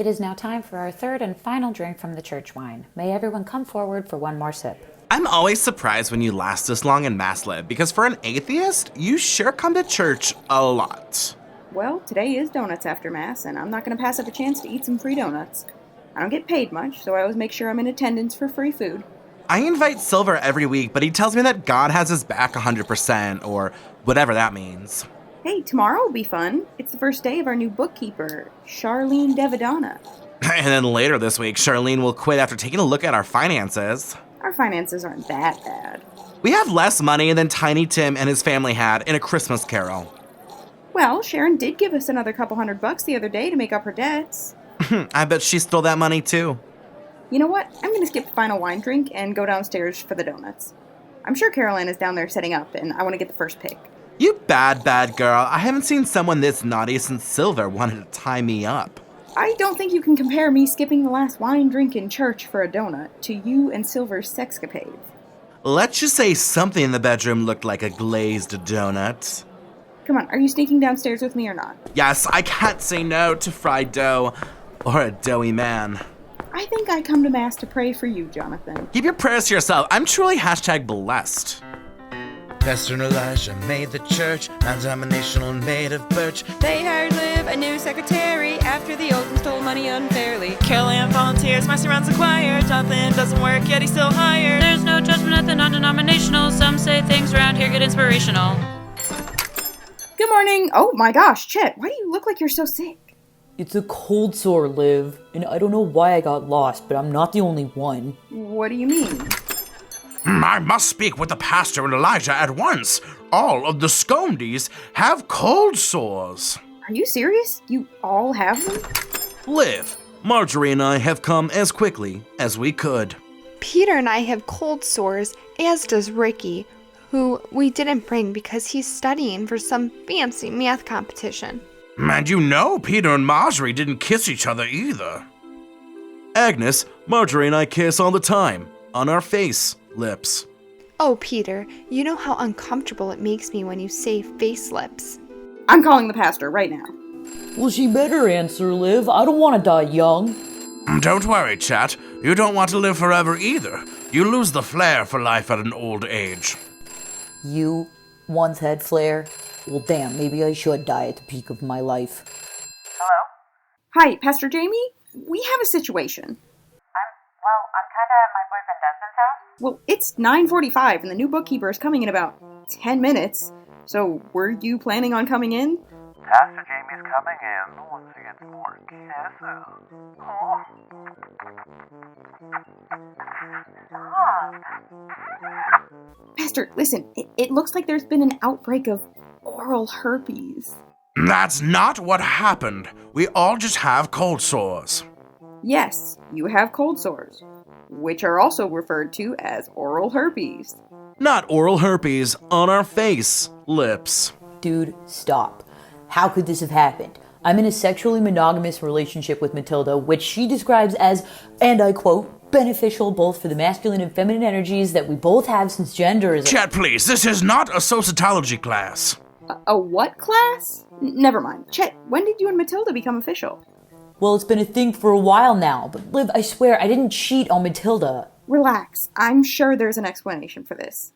It is now time for our third and final drink from the church wine. May everyone come forward for one more sip. I'm always surprised when you last this long in Mass Live, because for an atheist, you sure come to church a lot. Well, today is donuts after Mass, and I'm not going to pass up a chance to eat some free donuts. I don't get paid much, so I always make sure I'm in attendance for free food. I invite Silver every week, but he tells me that God has his back 100%, or whatever that means. Hey, tomorrow will be fun. It's the first day of our new bookkeeper, Charlene Devidana. And then later this week, Charlene will quit after taking a look at our finances. Our finances aren't that bad. We have less money than Tiny Tim and his family had in A Christmas Carol. Well, Sharon did give us another couple $100 the other day to make up her debts. I bet she stole that money too. You know what? I'm going to skip the final wine drink and go downstairs for the donuts. I'm sure Caroline is down there setting up, and I want to get the first pick. You bad girl. I haven't seen someone this naughty since Silver wanted to tie me up. I don't think you can compare me skipping the last wine drink in church for a donut to you and Silver's sexcapades. Let's just say something in the bedroom looked like a glazed donut. Come on, are you sneaking downstairs with me or not? Yes, I can't say no to fried dough or a doughy man. I think I come to Mass to pray for you, Jonathan. Keep your prayers to yourself. I'm truly #blessed. Pastor Elijah made the church, non-denominational made of birch. They hired Liv, a new secretary, after the old one stole money unfairly. Carolyn volunteers, Marcy runs the choir. Jonathan doesn't work, yet he's still hired. There's no judgment at the non-denominational. Some say things around here get inspirational. Good morning. Oh my gosh, Chet, why do you look like you're so sick? It's a cold sore, Liv, and I don't know why I got lost, but I'm not the only one. What do you mean? I must speak with the pastor and Elijah at once. All of the SCONEs have cold sores. Are you serious? You all have them? Liv, Marjorie and I have come as quickly as we could. Peter and I have cold sores, as does Ricky, who we didn't bring because he's studying for some fancy math competition. And you know Peter and Marjorie didn't kiss each other either. Agnes, Marjorie and I kiss all the time. On our face, lips. Oh, Peter, you know how uncomfortable it makes me when you say face lips. I'm calling the pastor right now. Well, she better answer, Liv. I don't want to die young. Don't worry, chat. You don't want to live forever either. You lose the flair for life at an old age. You once had flair? Well, damn, maybe I should die at the peak of my life. Hello? Hi, Pastor Jamie? We have a situation. I'm kinda at my boyfriend Desmond's house. Well, it's 9:45 and the new bookkeeper is coming in about 10 minutes. So, were you planning on coming in? Pastor Jamie's coming in once he gets more kisses. Pastor, listen, it looks like there's been an outbreak of oral herpes. That's not what happened. We all just have cold sores. Yes, you have cold sores, which are also referred to as oral herpes. Not oral herpes, on our face, lips. Dude, stop. How could this have happened? I'm in a sexually monogamous relationship with Matilda, which she describes as, and I quote, beneficial both for the masculine and feminine energies that we both have since gender is... Chat, please, this is not a sociology class. A what class? Never mind. Chet, when did you and Matilda become official? Well, it's been a thing for a while now, but Liv, I swear, I didn't cheat on Matilda. Relax. I'm sure there's an explanation for this.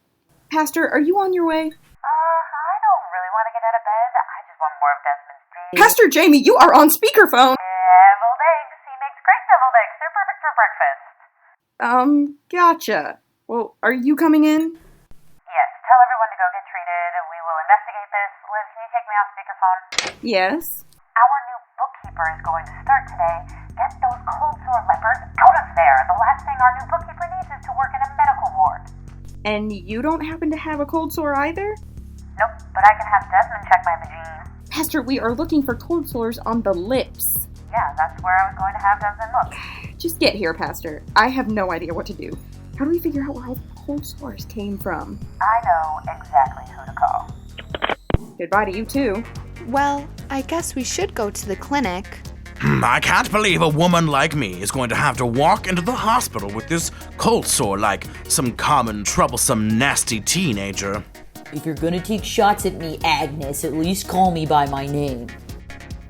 Pastor, are you on your way? I don't really want to get out of bed. I just want more of Desmond's tea. Pastor Jamie, you are on speakerphone! Deviled eggs. He makes great deviled eggs. They're perfect for breakfast. Gotcha. Well, are you coming in? Yes, tell everyone to go get treated. We will investigate this. Liv, can you take me off speakerphone? Yes. Our new bookkeeper is going to start today. Get those cold sore lepers out of there. The last thing our new bookkeeper needs is to work in a medical ward. And you don't happen to have a cold sore either? Nope, but I can have Desmond check my vagine. Pastor, we are looking for cold sores on the lips. Yeah, that's where I was going to have Desmond look. Just get here, Pastor. I have no idea what to do. How do we figure out where all the cold sores came from? I know exactly who to call. Goodbye to you, too. Well, I guess we should go to the clinic. I can't believe a woman like me is going to have to walk into the hospital with this cold sore like some common, troublesome, nasty teenager. If you're gonna take shots at me, Agnes, at least call me by my name.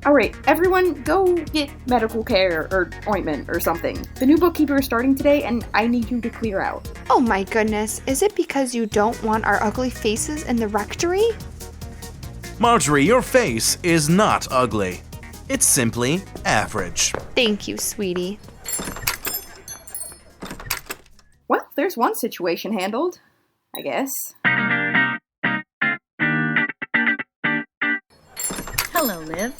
Alright, everyone go get medical care or ointment or something. The new bookkeeper is starting today and I need you to clear out. Oh my goodness, is it because you don't want our ugly faces in the rectory? Marjorie, your face is not ugly. It's simply average. Thank you, sweetie. Well, there's one situation handled, I guess. Hello, Liv.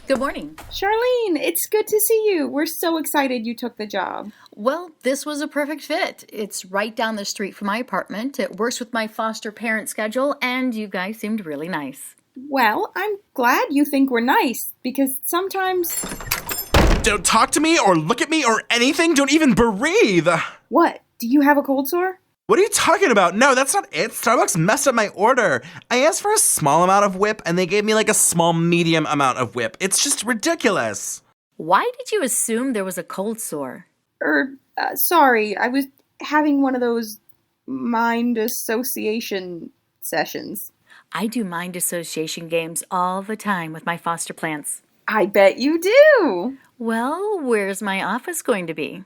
Good morning. Charlene, it's good to see you. We're so excited you took the job. Well, this was a perfect fit. It's right down the street from my apartment. It works with my foster parent schedule, and you guys seemed really nice. Well, I'm glad you think we're nice, because sometimes... Don't talk to me or look at me or anything. Don't even breathe. What? Do you have a cold sore? What are you talking about? No, that's not it. Starbucks messed up my order. I asked for a small amount of whip, and they gave me like a small medium amount of whip. It's just ridiculous. Why did you assume there was a cold sore? Sorry. I was having one of those mind association sessions. I do mind association games all the time with my foster plants. I bet you do. Well, where's my office going to be?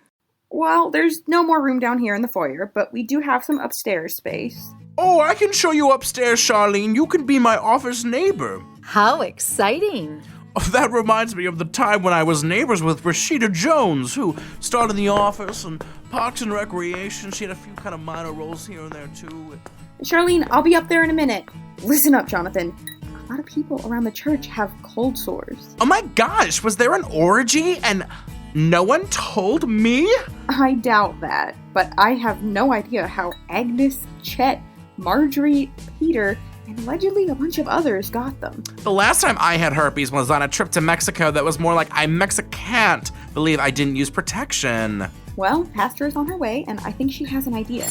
Well, there's no more room down here in the foyer, but we do have some upstairs space. Oh, I can show you upstairs, Charlene. You can be my office neighbor. How exciting! Oh, that reminds me of the time when I was neighbors with Rashida Jones, who starred in The Office and Parks and Recreation. She had a few kind of minor roles here and there, too. Charlene, I'll be up there in a minute. Listen up, Jonathan. A lot of people around the church have cold sores. Oh my gosh, was there an orgy and no one told me? I doubt that, but I have no idea how Agnes, Chet, Marjorie, Peter, and allegedly a bunch of others got them. The last time I had herpes was on a trip to Mexico that was more like I Mexican't believe I didn't use protection. Well, Pastor is on her way, and I think she has an idea.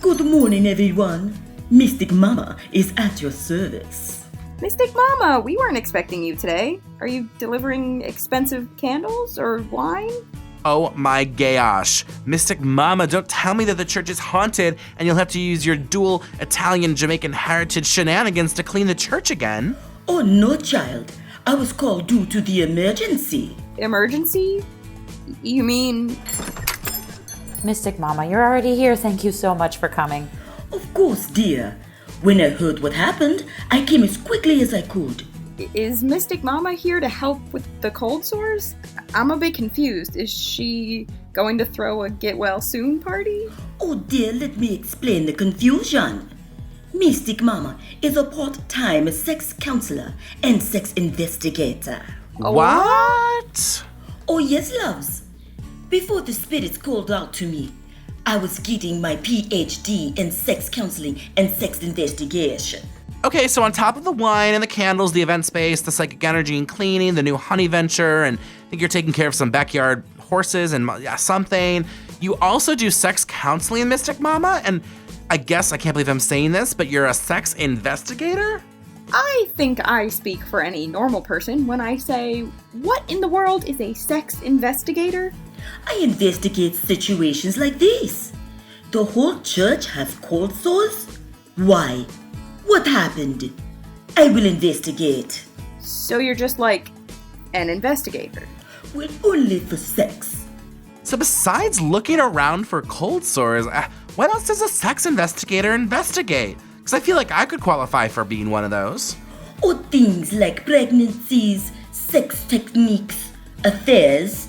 Good morning, everyone. Mystic Mama is at your service. Mystic Mama, we weren't expecting you today. Are you delivering expensive candles or wine? Oh my gosh. Mystic Mama, don't tell me that the church is haunted and you'll have to use your dual Italian-Jamaican heritage shenanigans to clean the church again. Oh no, child. I was called due to the emergency. Emergency? You mean... Mystic Mama, you're already here. Thank you so much for coming. Of course, dear. When I heard what happened, I came as quickly as I could. Is Mystic Mama here to help with the cold sores? I'm a bit confused. Is she going to throw a get-well-soon party? Oh dear, let me explain the confusion. Mystic Mama is a part-time sex counselor and sex investigator. What? Oh yes, loves. Before the spirits called out to me, I was getting my PhD in sex counseling and sex investigation. Okay, so on top of the wine and the candles, the event space, the psychic energy and cleaning, the new honey venture, and I think you're taking care of some backyard horses and something, you also do sex counseling, Mystic Mama? And I guess, I can't believe I'm saying this, but you're a sex investigator? I think I speak for any normal person when I say, what in the world is a sex investigator? I investigate situations like this. The whole church has cold sores? Why? What happened? I will investigate. So you're just like an investigator? Well, only for sex. So besides looking around for cold sores, what else does a sex investigator investigate? Because I feel like I could qualify for being one of those. Or things like pregnancies, sex techniques, affairs,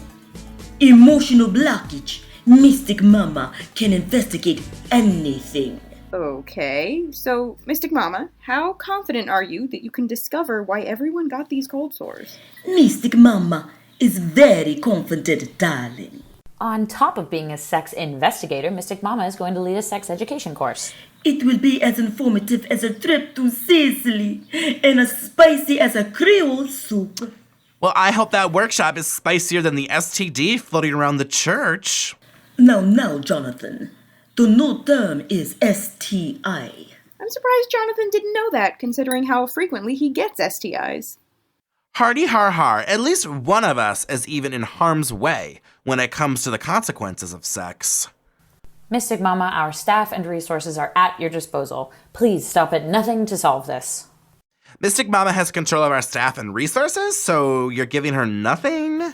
emotional blockage. Mystic Mama can investigate anything. Okay, so Mystic Mama, how confident are you that you can discover why everyone got these cold sores? Mystic Mama is very confident, darling. On top of being a sex investigator, Mystic Mama is going to lead a sex education course. It will be as informative as a trip to Sicily and as spicy as a Creole soup. Well, I hope that workshop is spicier than the STD floating around the church. Now, Jonathan. The new term is STI. I'm surprised Jonathan didn't know that, considering how frequently he gets STIs. Hardy har har, at least one of us is even in harm's way when it comes to the consequences of sex. Mystic Mama, our staff and resources are at your disposal. Please stop at nothing to solve this. Mystic Mama has control of our staff and resources, so you're giving her nothing?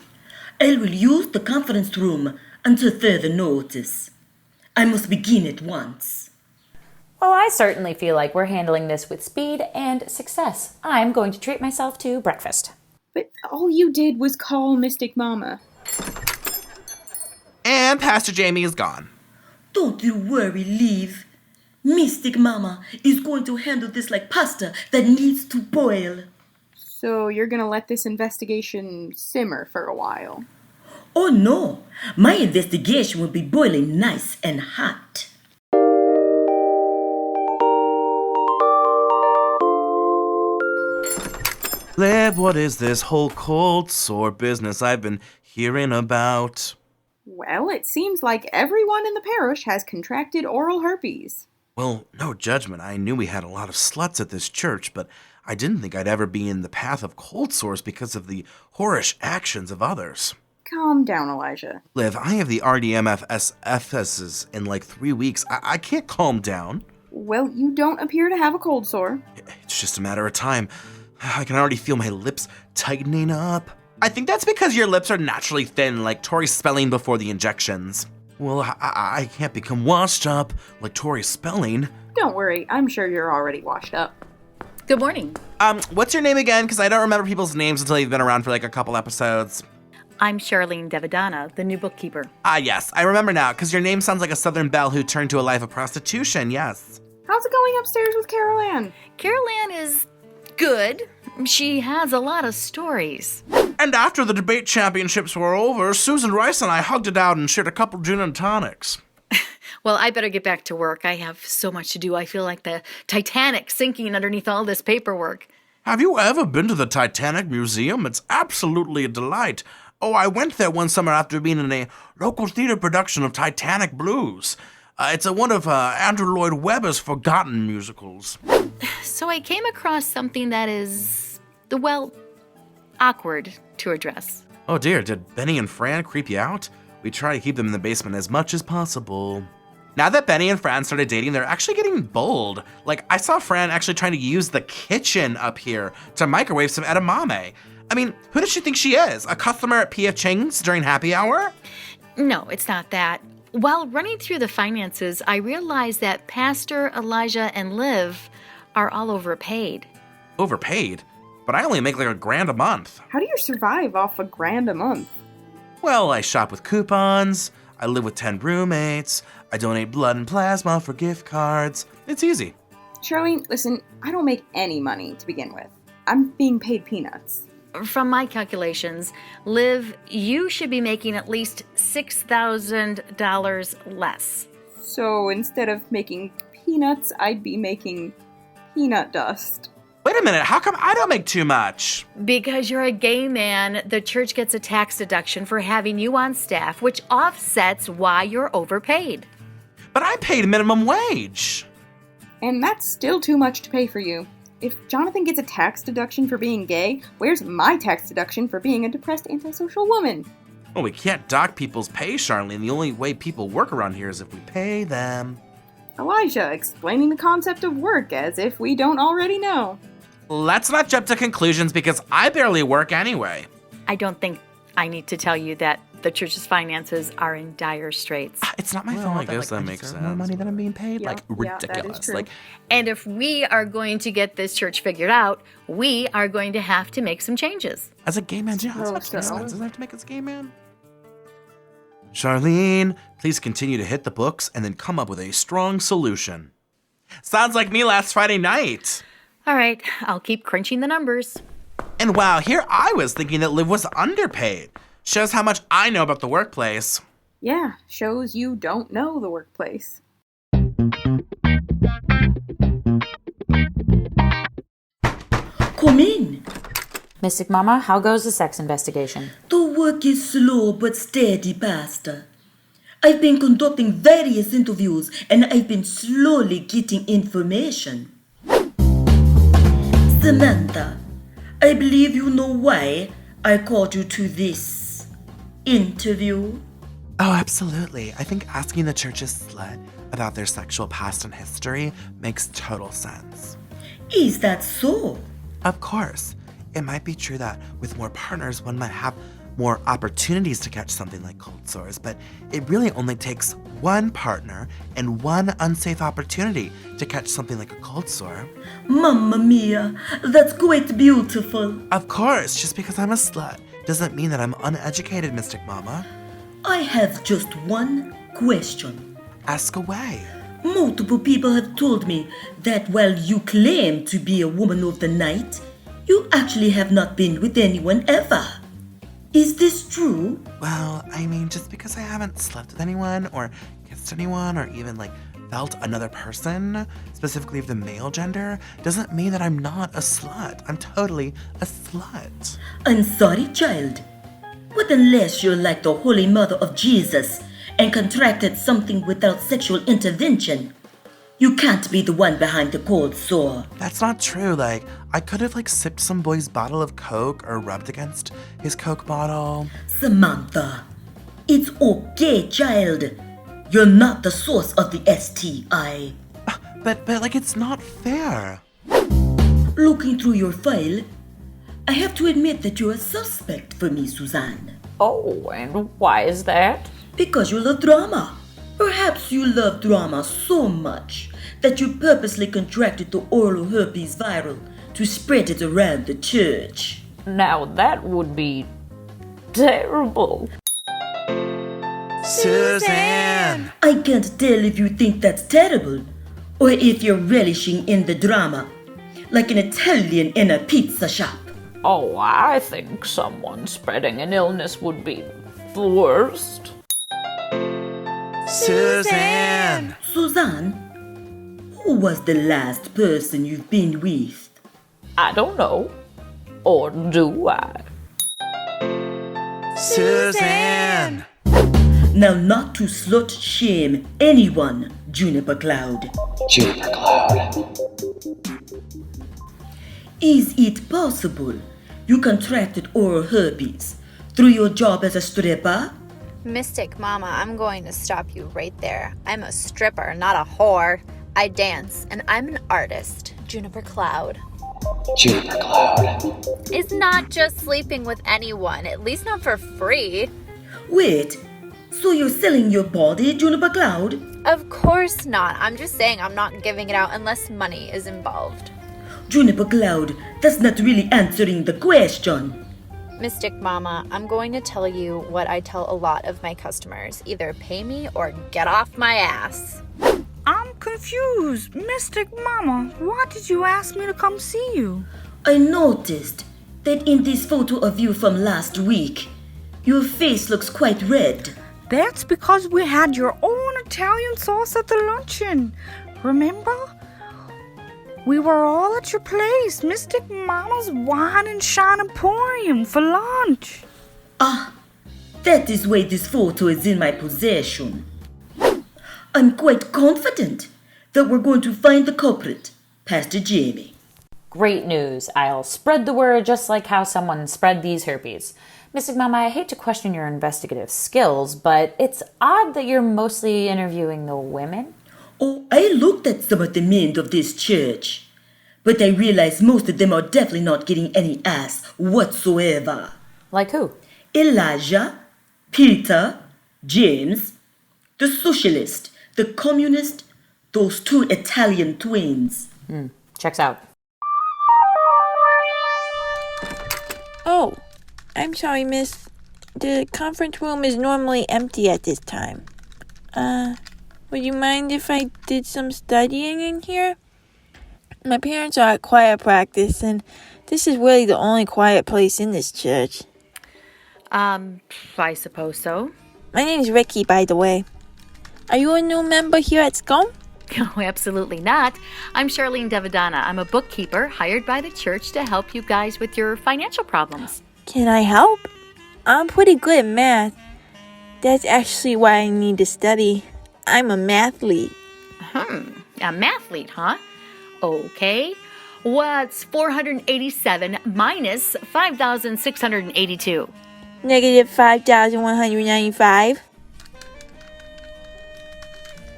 I will use the conference room until further notice. I must begin at once. Well, I certainly feel like we're handling this with speed and success. I'm going to treat myself to breakfast. But all you did was call Mystic Mama. And Pastor Jamie is gone. Don't you worry, Liv. Mystic Mama is going to handle this like pasta that needs to boil. So you're gonna let this investigation simmer for a while? Oh no, my investigation will be boiling nice and hot. Liv, what is this whole cold sore business I've been hearing about? Well, it seems like everyone in the parish has contracted oral herpes. Well, no judgment. I knew we had a lot of sluts at this church, but I didn't think I'd ever be in the path of cold sores because of the whorish actions of others. Calm down, Elijah. Liv, I have the RDMFSFSs in like 3 weeks. I can't calm down. Well, you don't appear to have a cold sore. It's just a matter of time. I can already feel my lips tightening up. I think that's because your lips are naturally thin, like Tori Spelling before the injections. Well, I can't become washed up like Tori Spelling. Don't worry, I'm sure you're already washed up. Good morning. What's your name again? Because I don't remember people's names until you've been around for like a couple episodes. I'm Charlene Devadana, the new bookkeeper. Ah, yes, I remember now, because your name sounds like a Southern belle who turned to a life of prostitution, yes. How's it going upstairs with Carol Ann? Carol Ann is good. She has a lot of stories. And after the debate championships were over, Susan Rice and I hugged it out and shared a couple gin and tonics. Well, I better get back to work. I have so much to do. I feel like the Titanic sinking underneath all this paperwork. Have you ever been to the Titanic Museum? It's absolutely a delight. Oh, I went there one summer after being in a local theater production of Titanic Blues. It's one of Andrew Lloyd Webber's forgotten musicals. So I came across something that is, well, awkward to address. Oh dear, did Benny and Fran creep you out? We try to keep them in the basement as much as possible. Now that Benny and Fran started dating, they're actually getting bold. Like, I saw Fran actually trying to use the kitchen up here to microwave some edamame. I mean, who does she think she is? A customer at P.F. Chang's during happy hour? No, it's not that. While running through the finances, I realized that Pastor, Elijah, and Liv are all overpaid. Overpaid? But I only make like $1,000 a month. How do you survive off $1,000 a month? Well, I shop with coupons, I live with 10 roommates, I donate blood and plasma for gift cards. It's easy. Charlene, listen, I don't make any money to begin with. I'm being paid peanuts. From my calculations, Liv, you should be making at least $6,000 less. So instead of making peanuts, I'd be making peanut dust. Wait a minute, how come I don't make too much? Because you're a gay man, the church gets a tax deduction for having you on staff, which offsets why you're overpaid. But I paid minimum wage. And that's still too much to pay for you. If Jonathan gets a tax deduction for being gay, where's my tax deduction for being a depressed antisocial woman? Well, we can't dock people's pay, Charlene. The only way people work around here is if we pay them. Elijah, explaining the concept of work as if we don't already know. Let's not jump to conclusions because I barely work anyway. I don't think I need to tell you that the church's finances are in dire straits. It's not my fault. I guess that makes sense. More money than I'm being paid? Yeah, like, ridiculous. that is true. Like, And if we are going to get this church figured out, we are going to have to make some changes. as a gay man, yeah, Oh, that's so- expensive. I have to make as a gay man. Charlene, please continue to hit the books and then come up with a strong solution. Sounds like me last Friday night. All right, I'll keep crunching the numbers. And wow, here I was thinking that Liv was underpaid. Shows how much I know about the workplace. Yeah, shows you don't know the workplace. Come in. Mystic Mama, how goes the sex investigation? The work is slow but steady, Pastor. I've been conducting various interviews and I've been slowly getting information. Samantha, I believe you know why I called you to this interview. Oh, absolutely. I think asking the church's slut about their sexual past and history makes total sense. Is that so? Of course, it might be true that with more partners, one might have more opportunities to catch something like cold sores, but it really only takes one partner and one unsafe opportunity to catch something like a cold sore. Mamma mia, that's quite beautiful. Of course, just because I'm a slut doesn't mean that I'm uneducated, Mystic Mama. I have just one question. Ask away. Multiple people have told me that while you claim to be a woman of the night, you actually have not been with anyone ever. Is this true? Well, I mean, just because I haven't slept with anyone or kissed anyone or even felt another person, specifically of the male gender, doesn't mean that I'm not a slut. I'm totally a slut. I'm sorry, child. But unless you're like the Holy Mother of Jesus and contracted something without sexual intervention, you can't be the one behind the cold sore. That's not true. I could have sipped some boy's bottle of Coke or rubbed against his Coke bottle. Samantha, it's okay, child. You're not the source of the STI. But it's not fair. Looking through your file, I have to admit that you're a suspect for me, Suzanne. Oh, and why is that? Because you love drama. Perhaps you love drama so much that you purposely contracted the oral herpes viral to spread it around the church. Now that would be terrible. Suzanne! I can't tell if you think that's terrible or if you're relishing in the drama, like an Italian in a pizza shop. Oh, I think someone spreading an illness would be the worst. Suzanne! Suzanne, who was the last person you've been with? I don't know. Or do I? Suzanne! Now not to slut shame anyone, Juniper Cloud. Juniper Cloud. Is it possible you contracted oral herpes through your job as a stripper? Mystic Mama, I'm going to stop you right there. I'm a stripper, not a whore. I dance, and I'm an artist. Juniper Cloud. Juniper Cloud. Is not just sleeping with anyone, at least not for free. Wait, so you're selling your body, Juniper Cloud? Of course not. I'm just saying I'm not giving it out unless money is involved. Juniper Cloud, that's not really answering the question. Mystic Mama, I'm going to tell you what I tell a lot of my customers. Either pay me or get off my ass. I'm confused. Mystic Mama, why did you ask me to come see you? I noticed that in this photo of you from last week, your face looks quite red. That's because we had your own Italian sauce at the luncheon. Remember? We were all at your place, Mystic Mama's Wine and Shine Emporium, for lunch. Ah, that is why this photo is in my possession. I'm quite confident that we're going to find the culprit, Pastor Jamie. Great news. I'll spread the word just like how someone spread these herpes. Mystic Mama, I hate to question your investigative skills, but it's odd that you're mostly interviewing the women. Oh, I looked at some of the men of this church, but I realized most of them are definitely not getting any ass whatsoever. Like who? Elijah, Peter, James, the socialist, the communist, those two Italian twins. Checks out. Oh, I'm sorry, miss. The conference room is normally empty at this time. Would you mind if I did some studying in here? My parents are at choir practice, and this is really the only quiet place in this church. I suppose so. My name's Ricky, by the way. Are you a new member here at SCONE? Oh, absolutely not. I'm Charlene Devadana. I'm a bookkeeper hired by the church to help you guys with your financial problems. Can I help? I'm pretty good at math. That's actually why I need to study. I'm a mathlete. A mathlete, huh? Okay. What's 487 minus 5,682? Negative 5,195.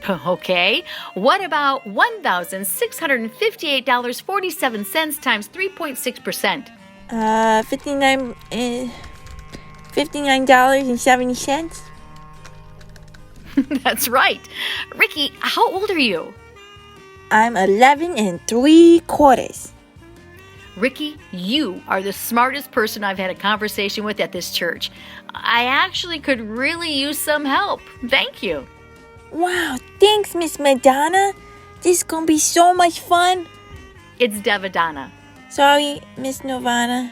Okay, what about $1,658.47 times 3.6%? $59.70. That's right. Ricky, how old are you? I'm 11 3/4. Ricky, you are the smartest person I've had a conversation with at this church. I actually could really use some help. Thank you. Wow, thanks, Miss Madonna. This is gonna be so much fun. It's Devadana. Sorry, Miss Nirvana.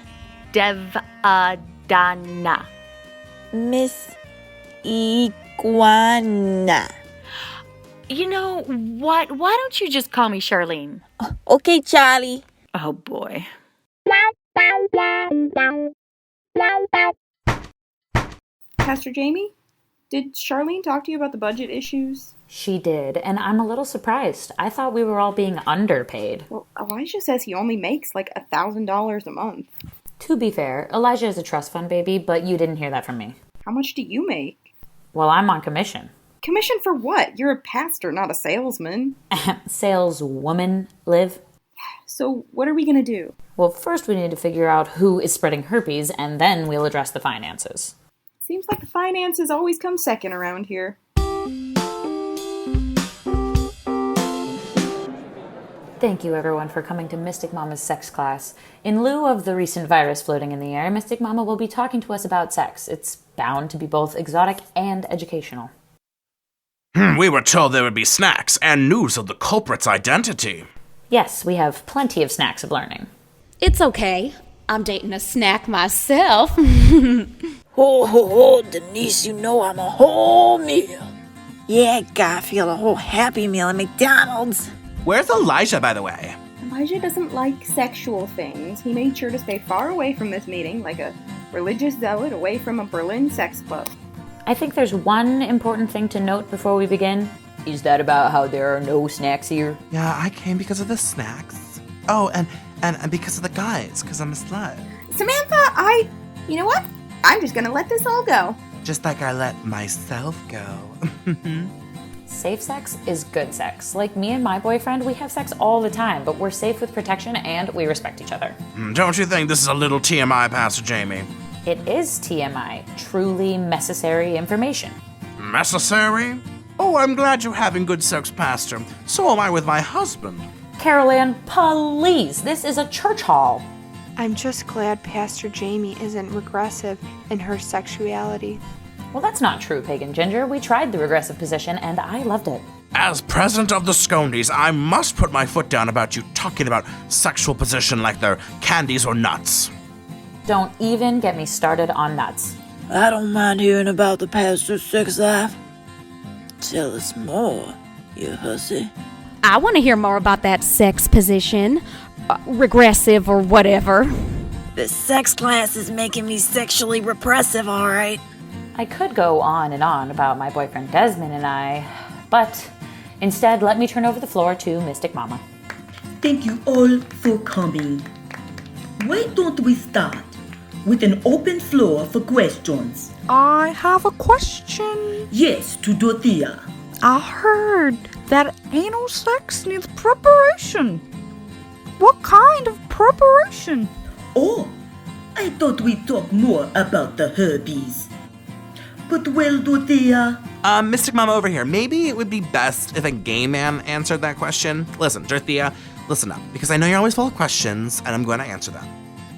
Devadana. Miss Iguana. You know what? Why don't you just call me Charlene? Okay, Charlie. Oh, boy. Pastor Jamie, did Charlene talk to you about the budget issues? She did, and I'm a little surprised. I thought we were all being underpaid. Well, Elijah says he only makes like $1,000 a month. To be fair, Elijah is a trust fund baby, but you didn't hear that from me. How much do you make? Well, I'm on commission. Commission for what? You're a pastor, not a salesman. Saleswoman, Liv. So what are we going to do? Well, first we need to figure out who is spreading herpes, and then we'll address the finances. Seems like the finances always come second around here. Thank you, everyone, for coming to Mystic Mama's sex class. In lieu of the recent virus floating in the air, Mystic Mama will be talking to us about sex. It's bound to be both exotic and educational. We were told there would be snacks and news of the culprit's identity. Yes, we have plenty of snacks of learning. It's okay. I'm dating a snack myself. Oh, Denise, you know I'm a whole meal. Yeah, Garfield, a whole Happy Meal at McDonald's. Where's Elijah, by the way? Elijah doesn't like sexual things. He made sure to stay far away from this meeting, like a religious zealot away from a Berlin sex club. I think there's one important thing to note before we begin. Is that about how there are no snacks here? Yeah, I came because of the snacks. Oh, and because of the guys, because I'm a slut. Samantha, you know what? I'm just gonna let this all go. Just like I let myself go. Safe sex is good sex. Like me and my boyfriend, we have sex all the time, but we're safe with protection and we respect each other. Don't you think this is a little TMI, Pastor Jamie? It is TMI, truly necessary information. Necessary? Oh, I'm glad you're having good sex, Pastor. So am I with my husband. Carol Ann, please, this is a church hall. I'm just glad Pastor Jamie isn't regressive in her sexuality. Well, that's not true, Pagan Ginger. We tried the regressive position, and I loved it. As president of the SCONEs, I must put my foot down about you talking about sexual position like they're candies or nuts. Don't even get me started on nuts. I don't mind hearing about the pastor's sex life. Tell us more, you hussy. I want to hear more about that sex position, regressive or whatever. This sex class is making me sexually repressive, all right. I could go on and on about my boyfriend Desmond and I, but instead let me turn over the floor to Mystic Mama. Thank you all for coming. Why don't we start with an open floor for questions? I have a question. Yes, to Dorothea. I heard that anal sex needs preparation. What kind of preparation? Oh, I thought we'd talk more about the herpes. But well, Dorothea. Mystic Mama over here. Maybe it would be best if a gay man answered that question. Listen, Dorothea, listen up. Because I know you're always full of questions, and I'm going to answer them.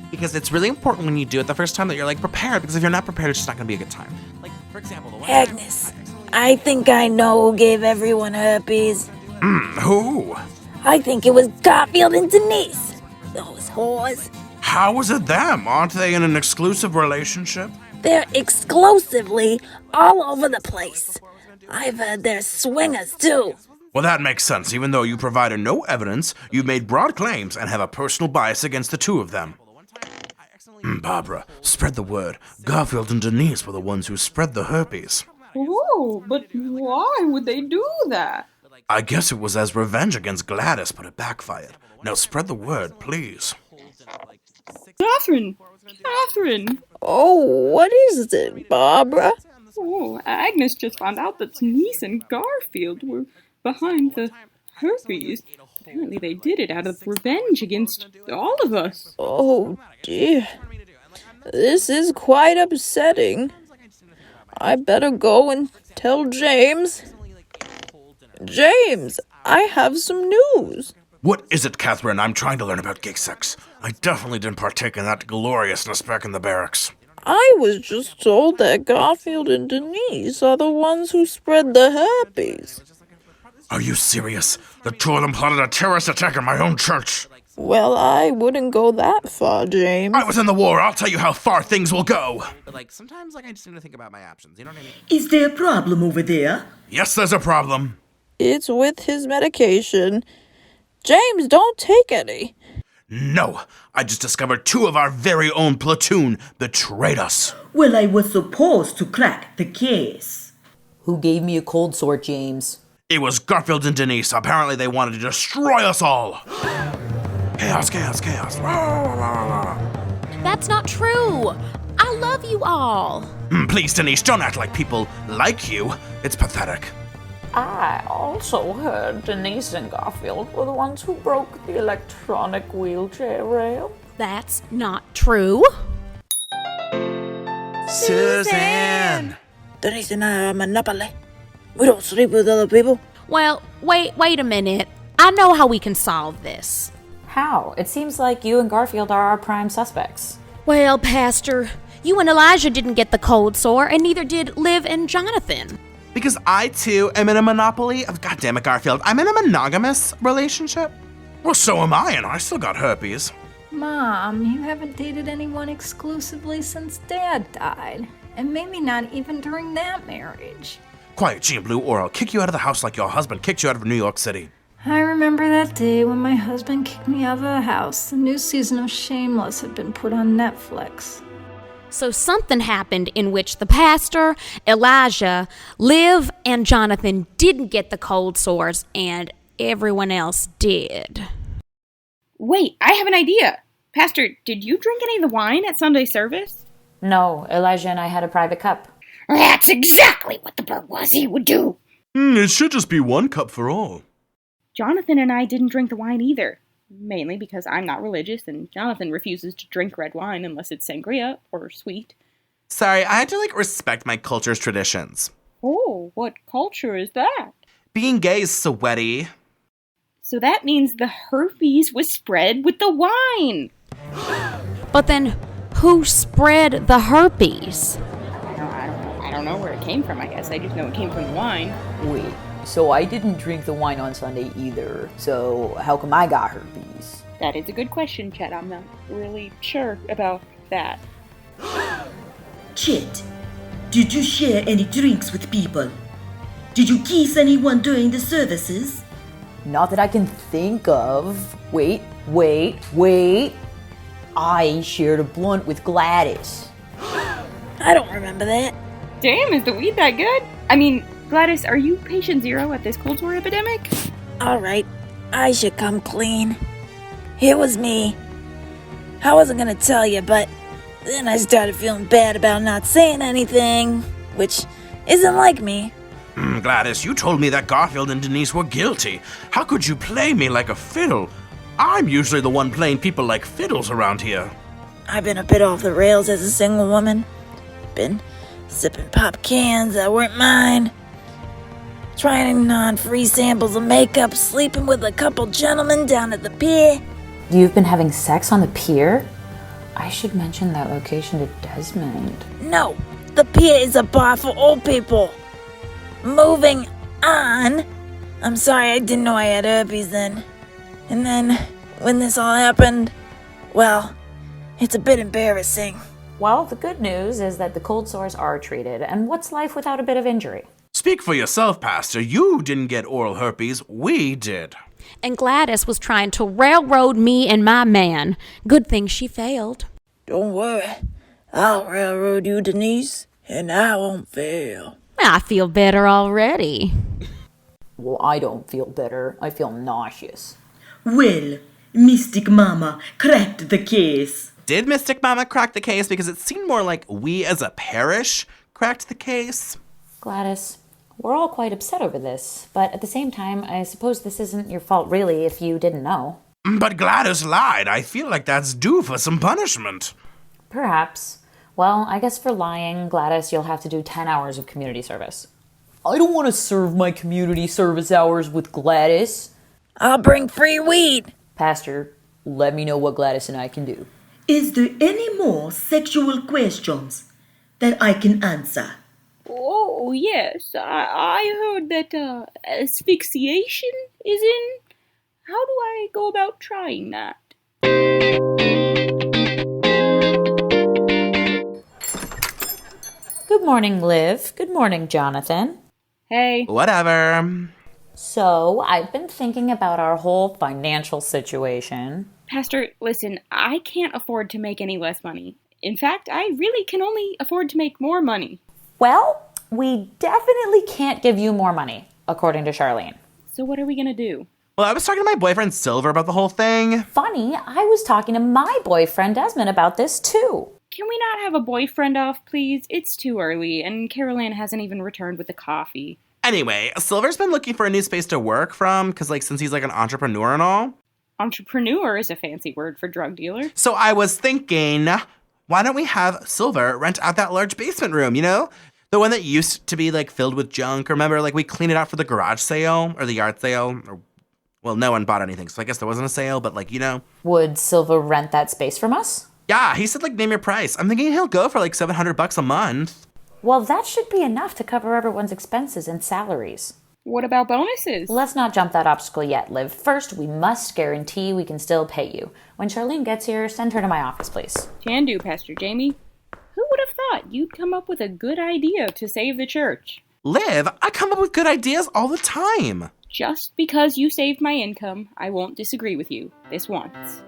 Because it's really important when you do it the first time that you're, prepared. Because if you're not prepared, it's just not going to be a good time. Like, for example, the one Agnes, I think I know who gave everyone herpes. Who? I think it was Garfield and Denise. Those whores. How is it them? Aren't they in an exclusive relationship? They're exclusively all over the place. I've heard they're swingers, too. Well, that makes sense. Even though you provided no evidence, you've made broad claims and have a personal bias against the two of them. Barbara, spread the word. Garfield and Denise were the ones who spread the herpes. Oh, but why would they do that? I guess it was as revenge against Gladys, but it backfired. Now spread the word, please. Catherine! Oh, what is it, Barbara? Oh, Agnes just found out that Denise and Garfield were behind the herpes. Apparently they did it out of revenge against all of us. Oh, dear. This is quite upsetting. I better go and tell James. James, I have some news. What is it, Catherine? I'm trying to learn about gay sex. I definitely didn't partake in that gloriousness back in the barracks. I was just told that Garfield and Denise are the ones who spread the herpes. Are you serious? The two of them plotted a terrorist attack on my own church. Well, I wouldn't go that far, James. I was in the war. I'll tell you how far things will go. But, sometimes, I just need to think about my options. You know what I mean? Is there a problem over there? Yes, there's a problem. It's with his medication. James, don't take any. No, I just discovered two of our very own platoon betrayed us. Well, I was supposed to crack the case. Who gave me a cold sore, James? It was Garfield and Denise. Apparently they wanted to destroy us all. Chaos, chaos, chaos. That's not true. I love you all. Please, Denise, don't act like people like you. It's pathetic. I also heard Denise and Garfield were the ones who broke the electronic wheelchair rail. That's not true. Suzanne! Denise and I are Monopoly. We don't sleep with other people. Well, wait a minute. I know how we can solve this. How? It seems like you and Garfield are our prime suspects. Well, Pastor, you and Elijah didn't get the cold sore, and neither did Liv and Jonathan. Because I, too, am in a monopoly of, goddammit, Garfield, I'm in a monogamous relationship. Well, so am I, and I still got herpes. Mom, you haven't dated anyone exclusively since Dad died. And maybe not even during that marriage. Quiet, Jean Blue, or I'll kick you out of the house like your husband kicked you out of New York City. I remember that day when my husband kicked me out of the house. The new season of Shameless had been put on Netflix. So something happened in which the pastor, Elijah, Liv, and Jonathan didn't get the cold sores, and everyone else did. Wait, I have an idea. Pastor, did you drink any of the wine at Sunday service? No, Elijah and I had a private cup. That's exactly what the bourgeoisie would do. It should just be one cup for all. Jonathan and I didn't drink the wine either. Mainly because I'm not religious and Jonathan refuses to drink red wine unless it's sangria or sweet. Sorry, I had to, respect my culture's traditions. Oh, what culture is that? Being gay is sweaty. So that means the herpes was spread with the wine. But then, who spread the herpes? I don't know where it came from, I guess. I just know it came from the wine. Wait, so I didn't drink the wine on Sunday either, so how come I got herpes? That is a good question, Chet. I'm not really sure about that. Chet, did you share any drinks with people? Did you kiss anyone during the services? Not that I can think of. Wait. I shared a blunt with Gladys. I don't remember that. Damn, is the weed that good? I mean, Gladys, are you patient zero at this cold sore epidemic? Alright, I should come clean. It was me. I wasn't gonna tell you, but then I started feeling bad about not saying anything, which isn't like me. Gladys, you told me that Garfield and Denise were guilty. How could you play me like a fiddle? I'm usually the one playing people like fiddles around here. I've been a bit off the rails as a single woman. Been sipping pop cans that weren't mine. Trying on free samples of makeup, sleeping with a couple gentlemen down at the pier. You've been having sex on the pier? I should mention that location to Desmond. No, the pier is a bar for old people. Moving on. I'm sorry, I didn't know I had herpes then. And then, when this all happened, well, it's a bit embarrassing. Well, the good news is that the cold sores are treated, and what's life without a bit of injury? Speak for yourself, Pastor. You didn't get oral herpes. We did. And Gladys was trying to railroad me and my man. Good thing she failed. Don't worry. I'll railroad you, Denise, and I won't fail. I feel better already. Well, I don't feel better. I feel nauseous. Well, Mystic Mama cracked the case. Did Mystic Mama crack the case? Because it seemed more like we as a parish cracked the case. Gladys, We're all quite upset over this, but at the same time, I suppose this isn't your fault really if you didn't know. But Gladys lied. I feel like that's due for some punishment. Perhaps. Well, I guess for lying, Gladys, you'll have to do 10 hours of community service. I don't want to serve my community service hours with Gladys. I'll bring free weed. Pastor, let me know what Gladys and I can do. Is there any more sexual questions that I can answer? Oh, yes. I heard that asphyxiation is in. How do I go about trying that? Good morning, Liv. Good morning, Jonathan. Hey. Whatever. So, I've been thinking about our whole financial situation. Pastor, listen, I can't afford to make any less money. In fact, I really can only afford to make more money. Well, we definitely can't give you more money, according to Charlene. So what are we gonna do? Well, I was talking to my boyfriend Silver about the whole thing. Funny, I was talking to my boyfriend Desmond about this too. Can we not have a boyfriend off, please? It's too early, and Carol Ann hasn't even returned with the coffee. Anyway, Silver's been looking for a new space to work from, because since he's an entrepreneur and all. Entrepreneur is a fancy word for drug dealer. So I was thinking, why don't we have Silver rent out that large basement room, The one that used to be filled with junk. Remember, we cleaned it out for the garage sale or the yard sale. Well, no one bought anything, so I guess there wasn't a sale, but Would Silver rent that space from us? Yeah, he said name your price. I'm thinking he'll go for $700 a month. Well, that should be enough to cover everyone's expenses and salaries. What about bonuses? Let's not jump that obstacle yet, Liv. First, we must guarantee we can still pay you. When Charlene gets here, send her to my office, please. Can do, Pastor Jamie. Who would have thought you'd come up with a good idea to save the church? Liv, I come up with good ideas all the time. Just because you saved my income, I won't disagree with you this once.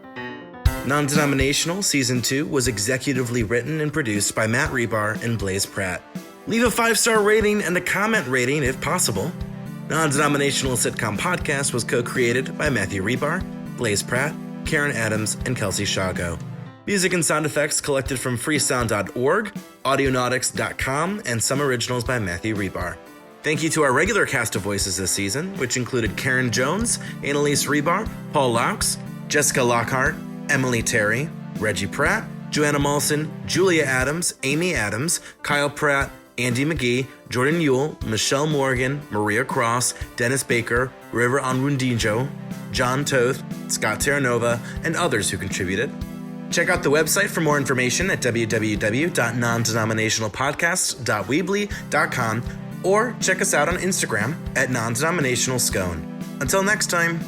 Non-Denominational Season 2 was executively written and produced by Matt Hribar and Blaze Pratt. Leave a 5-star rating and a comment rating if possible. Non-Denominational Sitcom Podcast was co-created by Matthew Hribar, Blaze Pratt, Karyn Adams, and Kelsey Shawgo. Music and sound effects collected from freesound.org, audionautics.com, and some originals by Matthew Hribar. Thank you to our regular cast of voices this season, which included Karen Jones, Annaliese Hribar, Paul Laux, Jessica Lockhart, Emily Terry, Reggie Pratt, Joanna Malson, Julia Adams, Amy Adams, Kyle Pratt, Andy McGee, Jordan Yule, Michelle Morgan, Maria Cross, Dennis Baker, River Onwundinjo, John Toth, Scott Terranova, and others who contributed. Check out the website for more information at www.nondenominationalpodcasts.weebly.com or check us out on Instagram at non-denominational SCONE. Until next time.